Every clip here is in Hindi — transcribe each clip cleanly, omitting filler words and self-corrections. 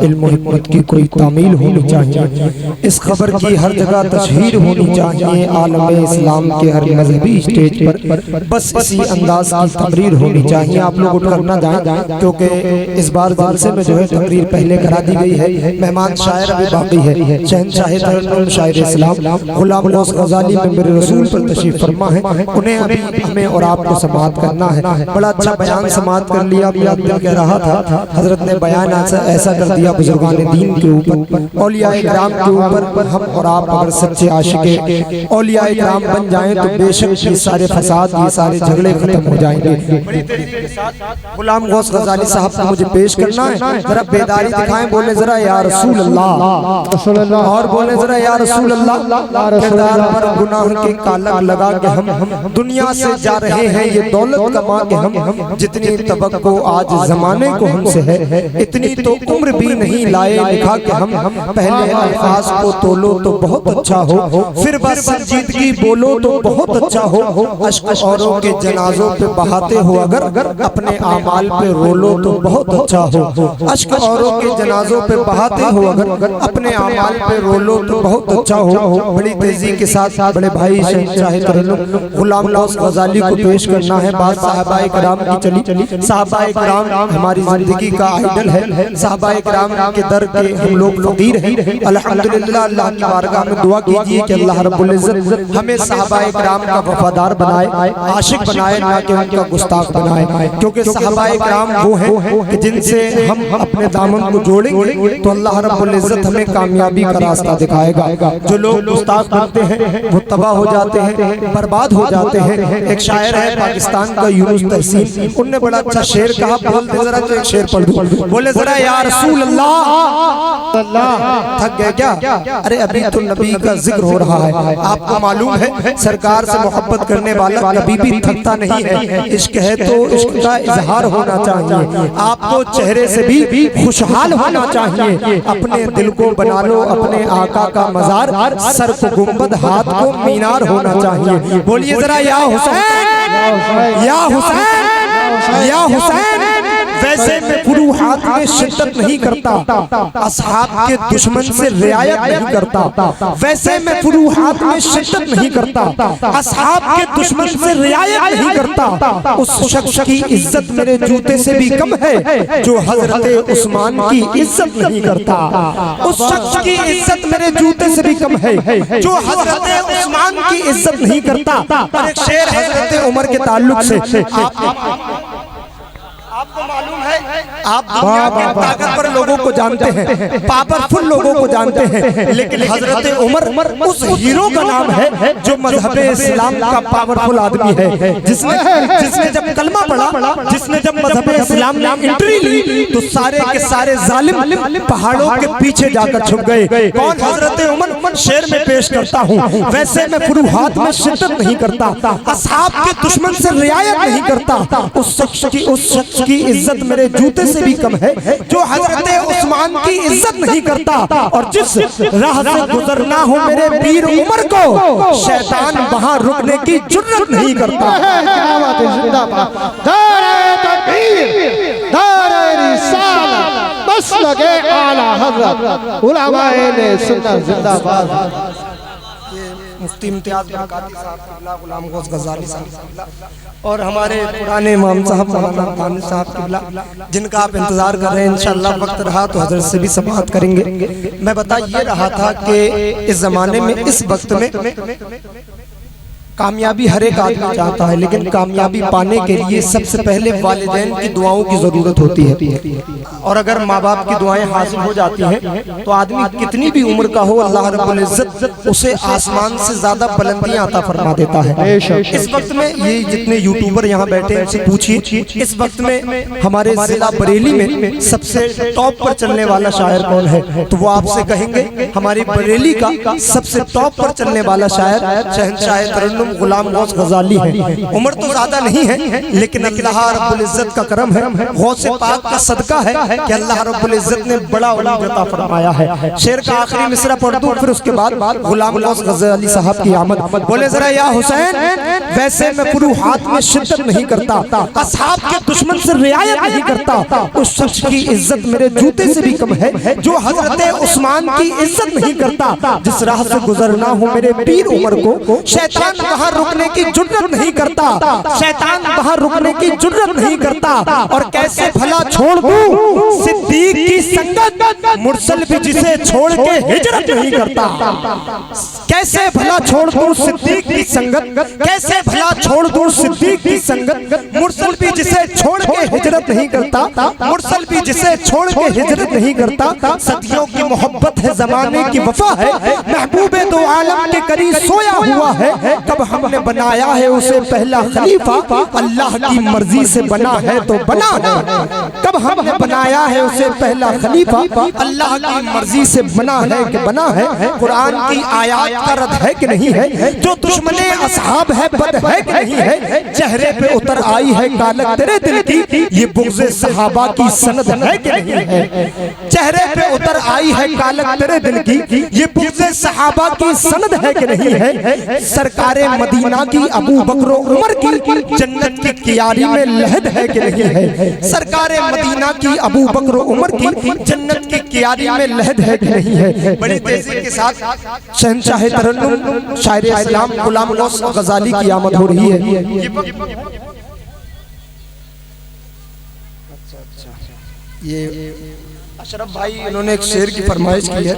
इल्म हिकमत की कोई तामील होनी चाहिए। इस खबर की हर जगह तशहीर होनी चाहिए। आलम इस्लाम के हर मजहबी स्टेज पर बस इसी अंदाज की तकरीर होनी चाहिए। आप लोग उठकर ना जाएं, क्योंकि इस बार जलसे में जो है तकरीर पहले करा दी गई है। मेहमान शायर अभी बाकी है। शहंशाह तरन्नुम शायर इस्लाम गुलाम गौस गजाली में मेरे रसूल पर तशरीफ फरमा है। उन्हें अभी हमें और आपको समाअत करना है। बड़ा अच्छा बयान समाअत कर लिया। दिल कह रहा था हजरत ने बयान ऐसा कर दिया बुजुर्गान दीन के ऊपर, औलियाए किराम के ऊपर। हम और आप अगर सच्चे आशिके औलियाए किराम बन जाएं तो बेशक ये सारे फसाद, ये सारे झगड़े खत्म हो जाएंगे। बड़ी तेजी के साथ गुलाम गौस गजाली साहब को मुझे पेश करना है। जरा बेदारी दिखाएं, बोले जरा या रसूल अल्लाह, और बोले जरा या रसूल अल्लाह। किरदार पर गुनाह के कालक लगा के हम दुनिया से जा रहे हैं, ये दौलत कमा के हम। जितनी तवक्को आज जमाने को हमसे है, इतनी तो उम्र भी नहीं लाए लिखा के हम। पहले अल्फाज को तोलो तो बहुत अच्छा हो, फिर बस संजीदगी बोलो तो बहुत अच्छा हो। अश्क औरों के जनाजों पे बहाते हो अगर, अपने आमाल पे रोलो तो बहुत अच्छा हो। अश्क औरों के जनाजों पे बहाते हो अगर, अपने आमाल पे रोलो तो बहुत अच्छा हो। बड़ी तेजी के साथ बड़े भाई शहंशाह तरन्नुम गुलाम गौस गजाली को पेश करना है। बात साहबाए किराम की चली। साहबाए किराम हमारी जिंदगी का आइडल है। साहबाए किराम के दर के हम लोग फकीर हैं। अल्हम्दुलिल्लाह, अल्लाह की बारगाह में दुआ कीजिए कि अल्लाह रब्बुल इज्जत हमें साहबाए किराम का वफादार बनाए, आशिक बनाए, ना कि उनका गुस्ताख बनाए। क्योंकि साहबाए किराम वो हैं कि जिनसे हम अपने दामन को जोड़ेंगे तो अल्लाह रब्बुल इज्जत हमें कामयाबी का रास्ता दिखाएगा। जो लोग गुस्ताख बनते हैं वो तबाह हो जाते हैं, बर्बाद हो जाते हैं। एक शायर है पाकिस्तान का यूनुस तहसीन, उनने बड़ा अच्छा शेर कहा। बोल दे जरा तो एक शेर पढ़ दूं। बोले जरा या रसूल अल्लाह। थक गए क्या? अरे अभी तो नबी का जिक्र हो रहा है। आपको मालूम है सरकार से मोहब्बत करने वाला कभी भी थकता नहीं है। इश्क है तो इश्क का इजहार होना चाहिए। आपको चेहरे से भी खुशहाल होना चाहिए। अपने दिल को बना लो अपने आका का मजार, सर को गुंबद हाथ को मीनार होना चाहिए। बोलिए जरा या हुसैन, या हुसैन, या हुसैन। वैसे मैं फुरूहात में शिद्दत नहीं करता, असहाब के दुश्मन से रियायत नहीं करता। वैसे मैं फुरूहात में शिद्दत नहीं करता, असहाब के दुश्मन से रियायत नहीं करता। उस शख्स की इज्जत मेरे जूते से भी कम है जो हजरत उस्मान की इज्जत नहीं करता। उस शख्स की इज्जत मेरे जूते से भी कम है जो हजरत उस्मान की इज्जत नहीं करता। और एक शेर हजरत उमर के ताल्लुक से आपको मालूम है, आप दुनिया के ताकतवर लोगों को जानते हैं, पावरफुल लोगों को जानते हैं, लेकिन हजरत उमर उस हीरो का नाम है जो मजहब इस्लाम का पावरफुल आदमी है। जिसने जब कलमा पढ़ा, जिसने जब मजहब इस्लाम में एंट्री ली तो सारे के सारे जालिम पहाड़ों के पीछे जाकर छुप गए। कौन? हजरत उमर। शेर में पेश करता हूँ। वैसे मैं फुरूहात में शिद्दत नहीं करता, असहाब के दुश्मन से रियायत नहीं करता। उस शख्स की इज्जत मेरे जूते से भी कम है जो हजरत उस्मान की इज्जत नहीं करता। और जिस राह से गुजरना हो मेरे वीर उमर को, शैतान वहां रुकने की जुर्रत नहीं करता। बस लगे आला हज़रत उलमाए सुन्नत जिंदाबाद। मुफ्ती इम्तियाज बरकाती साहब, गुलाम गौस गजाली साहब और हमारे पुराने इमाम साहब मौलाना तानी साहब किबला, जिनका आप इंतजार कर रहे हैं। इंशाअल्लाह वक्त रहा तो हजरत से भी समाअत करेंगे। मैं बता ये रहा था कि इस जमाने में, इस वक्त में कामयाबी हर एक आदमी चाहता है, लेकिन कामयाबी पाने के लिए सबसे पहले वालिदैन की दुआओं की जरूरत होती है। और अगर माँ बाप की दुआएं हासिल हो जाती हैं तो आदमी कितनी भी उम्र का हो, अल्लाह रब्बुल इज्जत उसे आसमान से ज्यादा बुलंदियां अता फरमा देता है। इस वक्त में ये जितने यूट्यूबर यहाँ बैठे हैं उनसे पूछिए, इस वक्त में हमारे जिला बरेली में सबसे टॉप पर चलने वाला शायर कौन है? तो वो आपसे कहेंगे हमारी बरेली का सबसे टॉप पर चलने वाला शायर शहंशाह तरन्नुम गुलाम गौस गजाली है। उम्र तो ज्यादा नहीं है, लेकिन अल्लाह रब्बुल इज्जत का करम है, गौस पाक का सदका है कि अल्लाह रब्बुल इज्जत ने बड़ा उलूम अता फरमाया है। शेर का आखिरी मिसरा पढ़ दूं, फिर उसके बाद गुलाम गौस गजाली साहब की आमद। बोले जरा या हुसैन, वैसे मैं फुरूहात में शिद्दत नहीं करता, असहाब के दुश्मन से रियायत नहीं करता, उस शख्स की इज्जत मेरे जूते से भी कम है जो हजरत उस्मान की इज्जत नहीं करता। जिस राह से गुजरना हो मेरे पीर उमर को, शैतान वहां रुकने की जुर्रत नहीं करता, शैतान वहां रुकने की जुर्रत नहीं करता। और कैसे भला छोड़ दूं सिद्दीक की संगत, मुरसल भी जिसे छोड़ के हिजरत नहीं करता। कैसे भला छोड़ दूं सिद्दीक की संगत, कैसे भला छोड़ दूं सिद्दीक की संगत, मुरसल भी जिसे छोड़ के हिजरत नहीं करता, मुरसल भी जिसे छोड़ के हिजरत नहीं करता। सदियों की मोहब्बत है, जमाने की वफा है, महबूबे दो आलम के करीब सोया हुआ है। कब हमने बनाया है उसे पहला खलीफा, अल्लाह की मर्जी से बना है तो बना है। कब हमने बनाया है उसे पहला खलीफा, अल्लाह की मर्जी से बना है कि बना है। कुरान की आयत का रद्द है कि नहीं है, जो दुश्मने असहाब है बद है कि नहीं है। चेहरे पे उतर आई है कालक तेरे दिल की, ये बुग़्ज़े सहाबा की सनद है कि नहीं है। चेहरे पे उतर आई है कालक तेरे दिल की, ये बुग़्ज़े सहाबा की सनद है कि नहीं है। सरकारे मदीना की अबू बकर उमर की जन्नत की कियारी में लहद है कि नहीं है। सरकारे मदीना की अबू बकर उमर की जन्नत की कियारी में लहद है कि नहीं है। बड़ी तेजी के साथ शहंशाह तरन्नुम शायर इस्लाम गुलाम गौस गजाली की आमद हो रही है। ये अशरफ भाई इन्होंने एक शेर की फरमाइश की है।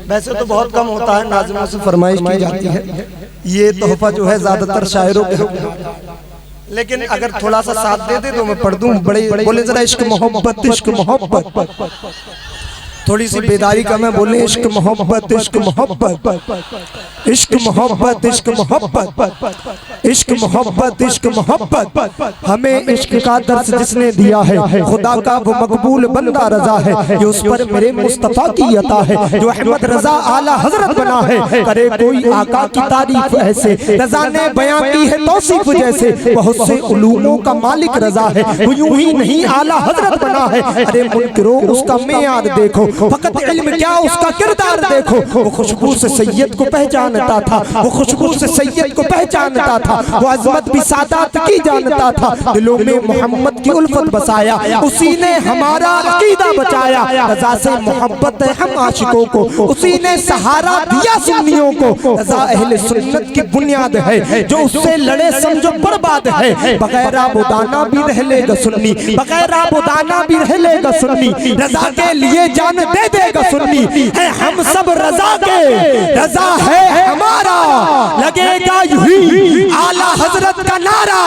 वैसे तो बहुत कम होता है नाज़िमों से फरमाइश की जाती है, ये तोहफा जो है ज्यादातर शायरों के होता है, लेकिन अगर थोड़ा सा साथ दे दे तो मैं पढ़ दूं। बड़े बोले जरा इश्क मोहब्बत, इश्क मोहब्बत, थोड़ी सी बेदारी का मैं बोले इश्क मोहब्बत, इश्क मोहब्बत, इश्क मोहब्बत, इश्क मोहब्बत, इश्क मोहब्बत, इश्क मोहब्बत। हमें इश्क का दर्स जिसने दिया है, खुदा का वो मकबूल बंदा रजा है, ये उस पर मेरे मुस्तफा की अता है। जो अहमद रजा आला हजरत बना है, करे कोई आका की तारीफ ऐसे, रजा ने बयां की है तौसीफ जैसे, बहुत से उलूमों का मालिक रजा है, वो यूं ही नहीं आला हजरत बना है। अरे मुनकिरो उसका मेयाद देखो, फकत इल्म क्या उसका किरदार देखो। वो खुशबू से सैयद को पहचानता था, वो खुशबू से सैयद को पहचानता था, वो अजमत भी सादात की जानता था। दिलों में मोहम्मद की उल्फत बसाया, उसी ने हमारा अकीदा बचाया। रजा से मोहब्बत है हम आशिकों को, उसी ने सहारा दिया सुन्नियों को। रजा अहले सुन्नत की बुनियाद है, जो उससे लड़े समझो बर्बाद है। बगैर आबुदाना भी रह लेगा सुन्नी, बगैर आबुदाना भी रह लेगा सुन्नी, रजा के लिए जान दे देगा सुन्नी। है हम सब रजा के, रजा है हमारा, लगेगा यूं आला हजरत का नारा।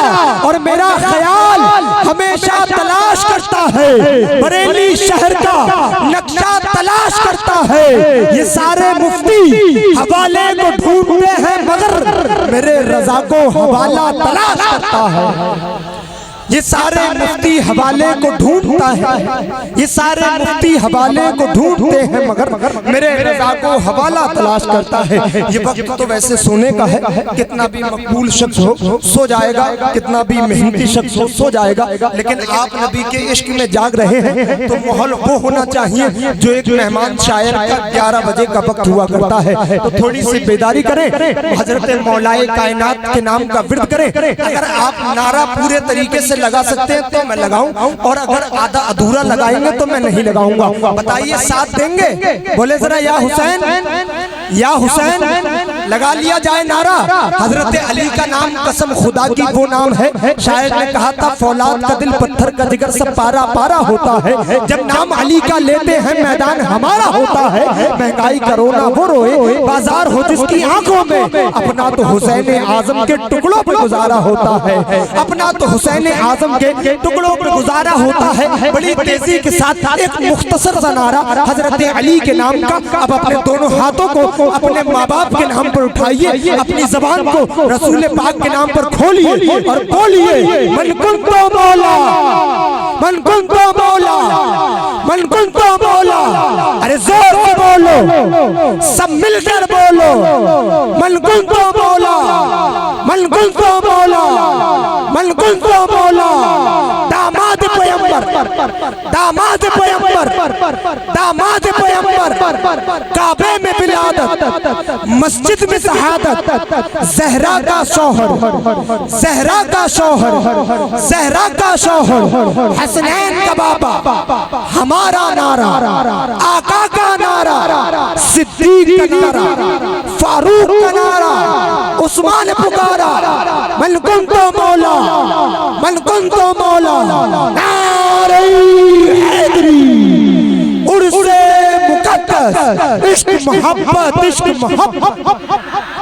और मेरा ख्याल हमेशा तलाश करता है, बरेली शहर का नक्शा तलाश करता है। ये सारे मुफ्ती हवाले को ढूंढते हैं, मगर मेरे रजा को हवाला तलाश करता है। ये सारे मुफ्ती हवाले को ढूंढता है, ये सारे मुफ्ती हवाले को ढूंढते हैं, मगर मेरे रजा को हवाला तलाश करता है। ये वक्त तो वैसे सोने का है, कितना भी मकबूल शख्स हो सो जाएगा, कितना भी मेहनती शख्स हो सो जाएगा, लेकिन आप नबी के इश्क में जाग रहे हैं तो माहौल वो होना चाहिए जो एक मेहमान शायर का 11 बजे का वक्त हुआ करता है। तो थोड़ी सी बेदारी करें, हजरत मौलाए कायनात के नाम का विर्द करें। अगर आप नारा पूरे तरीके से लगा सकते हैं तो मैं लगाऊं, और अगर आधा अधूरा लगाएंगे तो मैं नहीं लगाऊंगा। बताइए साथ देंगे? बोले जरा या हुसैन, या हुसैन। लगा लिया जाए नारा। हजरत अली का नाम कसम खुदा की वो नाम है, शायर ने कहा था फौलाद का दिल पत्थर का जिगर सब पारा पारा होता है। जब नाम अली का लेते हैं मैदान हमारा होता है। महंगाई का रोना वो रोए, बाजार हो जिसकी आंखों में, अपना तो हुसैन आजम के टुकड़ों पर गुजारा होता है, अपना तो हुसैन आजम के टुकड़ों पर गुजारा होता है। बड़ी तेजी के साथ एक मुख्तसर सा नारा हजरत अली के नाम का। अब अपने दोनों हाथों को अपने माँ बाप के नाम पर उठाइए, अपनी जबान को रसूल पाक के नाम पर खोलिए और बोलिए मन कुन तो मौला, मन कुन तो मौला, मन कुन तो मौला। अरे जोर से बोलो, सब मिलकर बोलो, मन कुन तो मौला, मन दामाद पैगंबर, काबे में विलादत, मस्जिद में शहादत, ज़हरा का शौहर, ज़हरा का शौहर, ज़हरा का शौहर, हसनैन का बाबा, हमारा नारा, आका का नारा, सिद्दीक का नारा, फारूक का नारा, उस्मान पुकारा, मन कुंतो मौला, मन कुंतो मौला, नारे हैदरी, उर्से मुकद्दस, इश्क मोहब्बत, इश्क मोहब्बत।